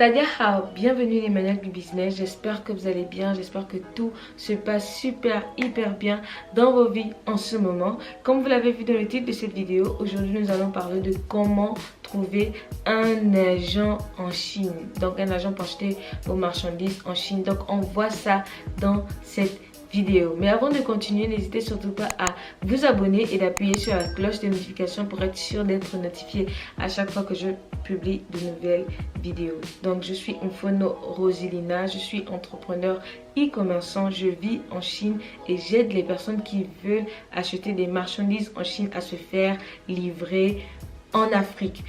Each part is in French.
Tadia Hao, bienvenue les maniaques du business, j'espère que vous allez bien, j'espère que tout se passe hyper bien dans vos vies en ce moment. Comme vous l'avez vu dans le titre de cette vidéo, aujourd'hui nous allons parler de comment trouver un agent en Chine. Donc un agent pour acheter vos marchandises en Chine, donc on voit ça dans cette vidéo. Mais avant de continuer, n'hésitez surtout pas à vous abonner et d'appuyer sur la cloche de notification pour être sûr d'être notifié à chaque fois que je publie de nouvelles vidéos. Donc je suis Mfono Rosilina, je suis entrepreneur e-commerçant, je vis en Chine et j'aide les personnes qui veulent acheter des marchandises en Chine à se faire livrer en Afrique.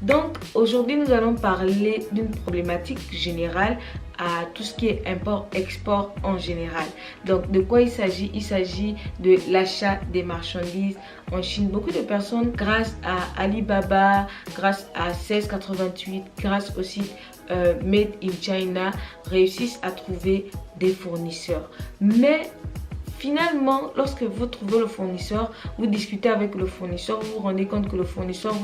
Donc aujourd'hui nous allons parler d'une problématique générale à tout ce qui est import-export en général. Donc de quoi il s'agit? Il s'agit de l'achat des marchandises en Chine. Beaucoup de personnes, grâce à Alibaba, grâce à 1688, grâce au site Made in China, réussissent à trouver des fournisseurs. Mais finalement, lorsque vous trouvez le fournisseur, vous discutez avec le fournisseur, vous vous rendez compte que le fournisseur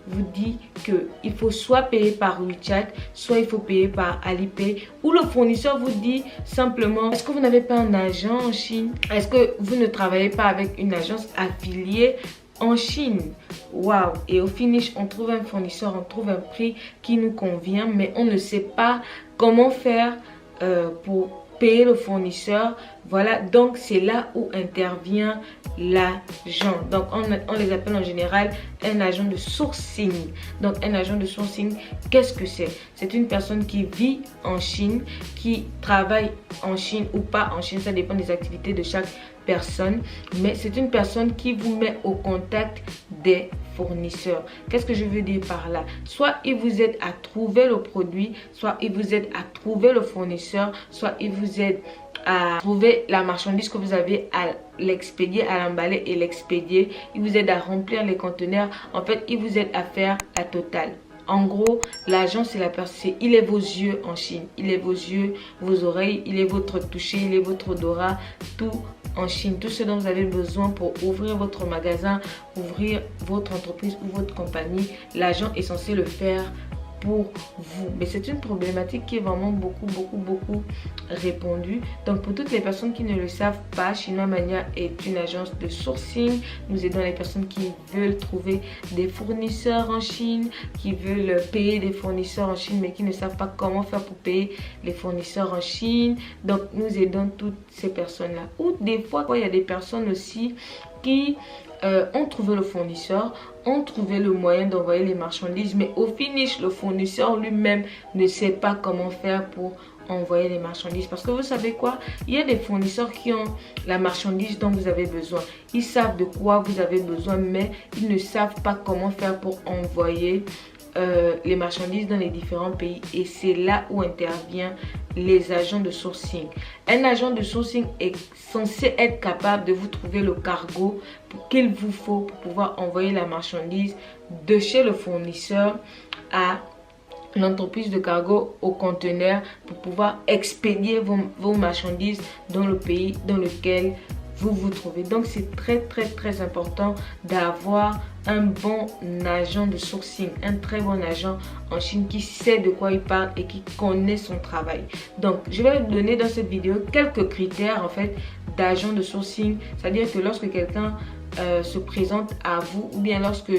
vous dit qu'il faut soit payer par WeChat, soit il faut payer par Alipay, ou le fournisseur vous dit simplement, est-ce que vous n'avez pas un agent en Chine? Est-ce que vous ne travaillez pas avec une agence affiliée en Chine? Waouh! Et au finish, on trouve un fournisseur, on trouve un prix qui nous convient, mais on ne sait pas comment faire pour payer le fournisseur. Voilà, donc c'est là où intervient l'agent. Donc on les appelle en général un agent de sourcing. Donc un agent de sourcing, qu'est-ce que c'est? C'est une personne qui vit en Chine, qui travaille en Chine ou pas en Chine, ça dépend des activités de chaque personne, mais c'est une personne qui vous met au contact des fournisseurs. Qu'est-ce que je veux dire par là? Soit il vous aide à trouver le produit, soit il vous aide à trouver le fournisseur, soit il vous aide à trouver la marchandise que vous avez, à l'expédier, à l'emballer et l'expédier. Il vous aide à remplir les conteneurs. En fait, il vous aide à faire la totale. En gros, l'agent, c'est la personne, il est vos yeux en Chine. Il est vos yeux, vos oreilles, il est votre toucher, il est votre odorat, tout en Chine. Tout ce dont vous avez besoin pour ouvrir votre magasin, ouvrir votre entreprise ou votre compagnie, l'agent est censé le faire pour vous. Mais c'est une problématique qui est vraiment beaucoup répandue. Donc pour toutes les personnes qui ne le savent pas, Chinois Mania est une agence de sourcing. Nous aidons les personnes qui veulent trouver des fournisseurs en Chine, qui veulent payer des fournisseurs en Chine mais qui ne savent pas comment faire pour payer les fournisseurs en Chine. Donc nous aidons toutes ces personnes là. Ou des fois il y a des personnes aussi qui ont trouvé le fournisseur, ont trouvé le moyen d'envoyer les marchandises, mais au finish, le fournisseur lui-même ne sait pas comment faire pour envoyer les marchandises. Parce que vous savez quoi? Il y a des fournisseurs qui ont la marchandise dont vous avez besoin. Ils savent de quoi vous avez besoin, mais ils ne savent pas comment faire pour envoyer les marchandises dans les différents pays. Et c'est là où intervient les agents de sourcing. Un agent de sourcing est censé être capable de vous trouver le cargo qu'il vous faut pour pouvoir envoyer la marchandise de chez le fournisseur à l'entreprise de cargo au conteneur pour pouvoir expédier vos marchandises dans le pays dans lequel vous vous trouvez. Donc c'est très important d'avoir un bon agent de sourcing, un très bon agent en Chine qui sait de quoi il parle et qui connaît son travail. Donc je vais vous donner dans cette vidéo quelques critères en fait d'agent de sourcing, c'est-à-dire que lorsque quelqu'un se présente à vous ou bien lorsque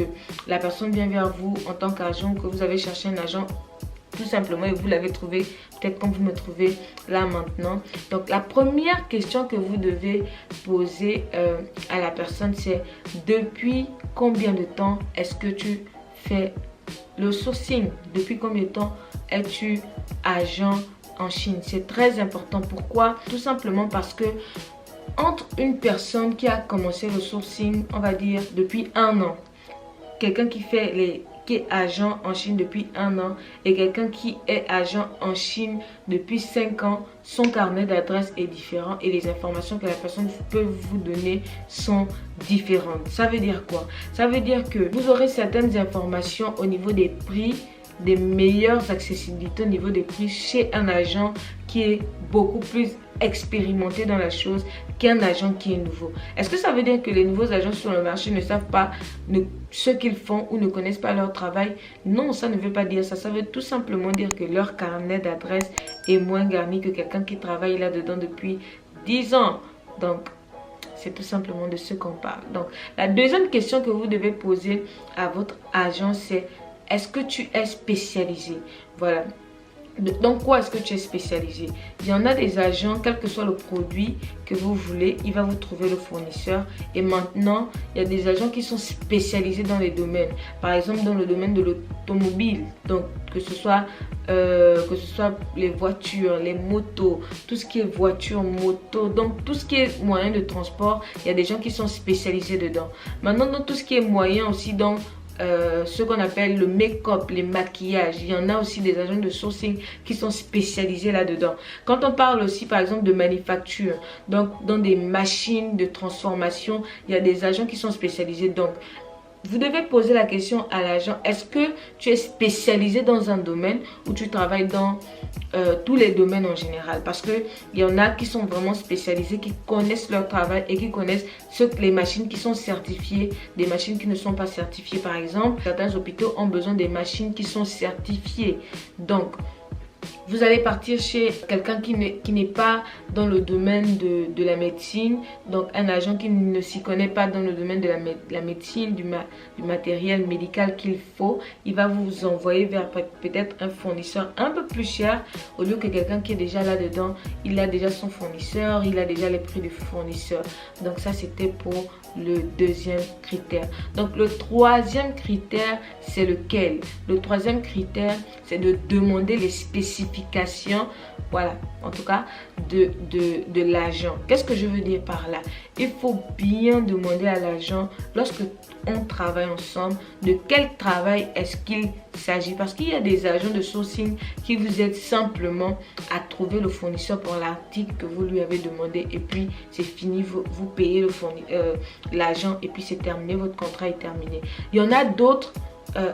la personne vient vers vous en tant qu'agent, que vous avez cherché un agent tout simplement et vous l'avez trouvé, peut-être comme vous me trouvez là maintenant. Donc la première question que vous devez poser à la personne, c'est depuis combien de temps est-ce que tu fais le sourcing? Depuis combien de temps es-tu agent en Chine? C'est très important. Pourquoi? Tout simplement parce que entre une personne qui a commencé le sourcing, on va dire depuis 1 an, quelqu'un qui est agent en Chine depuis 1 an et quelqu'un qui est agent en Chine depuis 5 ans, son carnet d'adresse est différent et les informations que la personne peut vous donner sont différentes. Ça veut dire quoi? Ça veut dire que vous aurez certaines informations au niveau des prix des meilleures accessibilités au niveau des prix chez un agent qui est beaucoup plus expérimenté dans la chose qu'un agent qui est nouveau. Est-ce que ça veut dire que les nouveaux agents sur le marché ne savent pas ce qu'ils font ou ne connaissent pas leur travail? Non, ça ne veut pas dire ça. Ça veut tout simplement dire que leur carnet d'adresse est moins garni que quelqu'un qui travaille là-dedans depuis 10 ans. Donc, c'est tout simplement de ce qu'on parle. Donc, la deuxième question que vous devez poser à votre agent, c'est: est-ce que tu es spécialisé? Voilà. Dans quoi est-ce que tu es spécialisé? Il y en a des agents, quel que soit le produit que vous voulez, il va vous trouver le fournisseur. Et maintenant, il y a des agents qui sont spécialisés dans les domaines. Par exemple, dans le domaine de l'automobile. Donc, que ce soit les voitures, les motos, tout ce qui est voiture, moto, donc tout ce qui est moyen de transport, il y a des gens qui sont spécialisés dedans. Maintenant, dans tout ce qui est moyen aussi, dans ce qu'on appelle le make-up, les maquillages, il y en a aussi des agents de sourcing qui sont spécialisés là-dedans. Quand on parle aussi par exemple de manufacture, donc dans des machines de transformation, il y a des agents qui sont spécialisés. Donc vous devez poser la question à l'agent: est-ce que tu es spécialisé dans un domaine ou tu travailles dans tous les domaines en général? Parce qu'il y en a qui sont vraiment spécialisés, qui connaissent leur travail et qui connaissent les machines qui sont certifiées, des machines qui ne sont pas certifiées. Par exemple, certains hôpitaux ont besoin des machines qui sont certifiées. Donc, vous allez partir chez quelqu'un qui n'est pas dans le domaine de la médecine, donc un agent qui ne s'y connaît pas dans le domaine de la médecine, du matériel médical qu'il faut. Il va vous envoyer vers peut-être un fournisseur un peu plus cher, au lieu que quelqu'un qui est déjà là-dedans, il a déjà son fournisseur, il a déjà les prix du fournisseur. Donc ça, c'était pour le deuxième critère. Donc le troisième critère, c'est lequel? Le troisième critère, c'est de demander les spécifications, voilà, en tout cas de l'agent. Qu'est-ce que je veux dire par là? Il faut bien demander à l'agent, lorsque on travaille ensemble, de quel travail est-ce qu'il s'agit. Parce qu'il y a des agents de sourcing qui vous aident simplement à trouver le fournisseur pour l'article que vous lui avez demandé, et puis c'est fini, vous payez l'agent et puis c'est terminé, votre contrat est terminé. Il y en a d'autres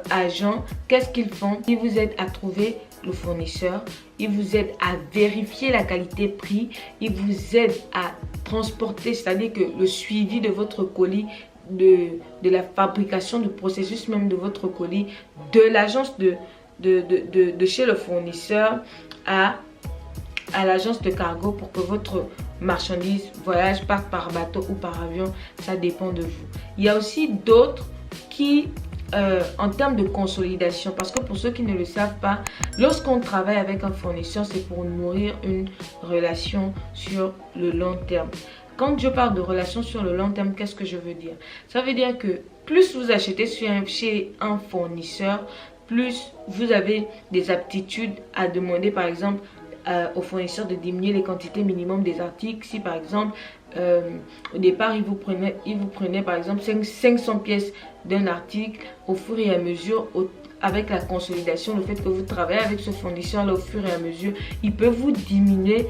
agents, qu'est-ce qu'ils font? Ils vous aident à trouver le fournisseur, ils vous aident à vérifier la qualité prix, ils vous aident à transporter, c'est-à-dire que le suivi de votre colis, de la fabrication, du processus même de votre colis, de l'agence de chez le fournisseur à l'agence de cargo, pour que votre marchandise voyage, parte par bateau ou par avion, ça dépend de vous. Il y a aussi d'autres qui en termes de consolidation, parce que pour ceux qui ne le savent pas, lorsqu'on travaille avec un fournisseur, c'est pour nourrir une relation sur le long terme. Quand je parle de relation sur le long terme, qu'est-ce que je veux dire? Ça veut dire que plus vous achetez chez un fournisseur, plus vous avez des aptitudes à demander par exemple au fournisseur de diminuer les quantités minimum des articles. Si par exemple au départ il vous prenait par exemple 500 pièces d'un article, au fur et à mesure, avec la consolidation, le fait que vous travaillez avec ce fournisseur là, au fur et à mesure, il peut vous diminuer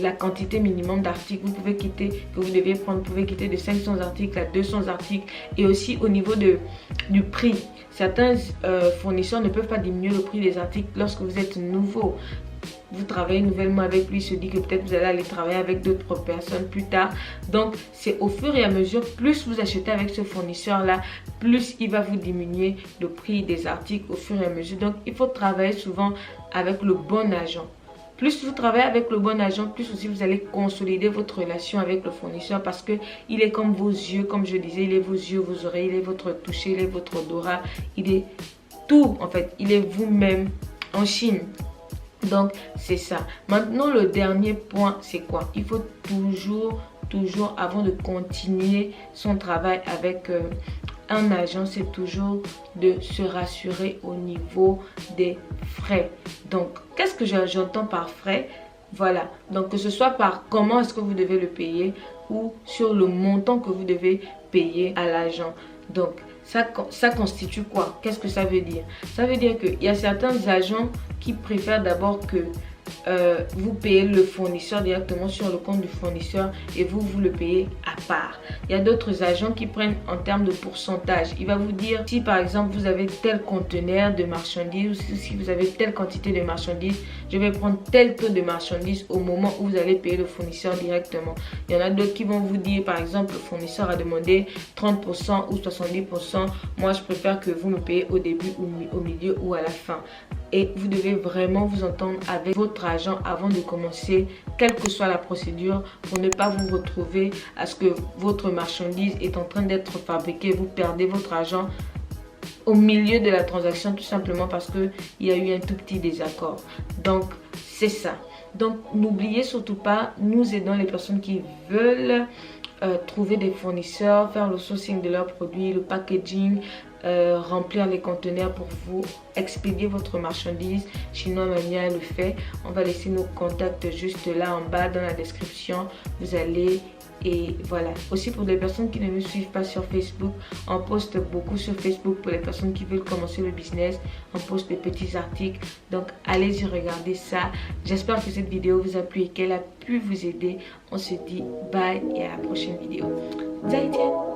la quantité minimum d'articles. Vous pouvez quitter, que vous devez prendre, vous pouvez quitter de 500 articles à 200 articles. Et aussi au niveau du prix, certains fournisseurs ne peuvent pas diminuer le prix des articles lorsque vous êtes nouveau. Vous travaillez nouvellement avec lui, il se dit que peut-être vous allez aller travailler avec d'autres personnes plus tard. Donc c'est au fur et à mesure, plus vous achetez avec ce fournisseur là, plus il va vous diminuer le prix des articles au fur et à mesure. Donc il faut travailler souvent avec le bon agent. Plus vous travaillez avec le bon agent, plus aussi vous allez consolider votre relation avec le fournisseur, parce que il est comme vos yeux, comme je disais, il est vos yeux, vos oreilles, il est votre toucher, il est votre odorat, il est tout en fait, il est vous-même en Chine. Donc c'est ça. Maintenant le dernier point, c'est quoi? Il faut toujours avant de continuer son travail avec un agent, c'est toujours de se rassurer au niveau des frais. Donc qu'est-ce que j'entends par frais? Voilà, donc que ce soit par comment est-ce que vous devez le payer ou sur le montant que vous devez payer à l'agent. Donc ça constitue quoi? Qu'est-ce que ça veut dire? Ça veut dire qu'il y a certains agents qui préfèrent d'abord que vous payez le fournisseur directement sur le compte du fournisseur et vous le payez à part. Il y a d'autres agents qui prennent en termes de pourcentage. Il va vous dire si par exemple vous avez tel conteneur de marchandises ou si vous avez telle quantité de marchandises, je vais prendre tel taux de marchandises au moment où vous allez payer le fournisseur directement. Il y en a d'autres qui vont vous dire par exemple le fournisseur a demandé 30% ou 70%. Moi je préfère que vous me payez au début, au milieu ou à la fin. Et vous devez vraiment vous entendre avec votre agent avant de commencer, quelle que soit la procédure, pour ne pas vous retrouver à ce que votre marchandise est en train d'être fabriquée. Vous perdez votre argent au milieu de la transaction tout simplement parce qu'il y a eu un tout petit désaccord. Donc, c'est ça. Donc, n'oubliez surtout pas, nous aidons les personnes qui veulent trouver des fournisseurs, faire le sourcing de leurs produits, le packaging, remplir les conteneurs pour vous, expédier votre marchandise. Chinois Mania le fait. On va laisser nos contacts juste là en bas dans la description. Vous allez et voilà. Aussi pour les personnes qui ne me suivent pas sur Facebook, on poste beaucoup sur Facebook pour les personnes qui veulent commencer le business. On poste des petits articles. Donc allez-y regarder ça. J'espère que cette vidéo vous a plu et qu'elle a pu vous aider. On se dit bye et à la prochaine vidéo. 再见。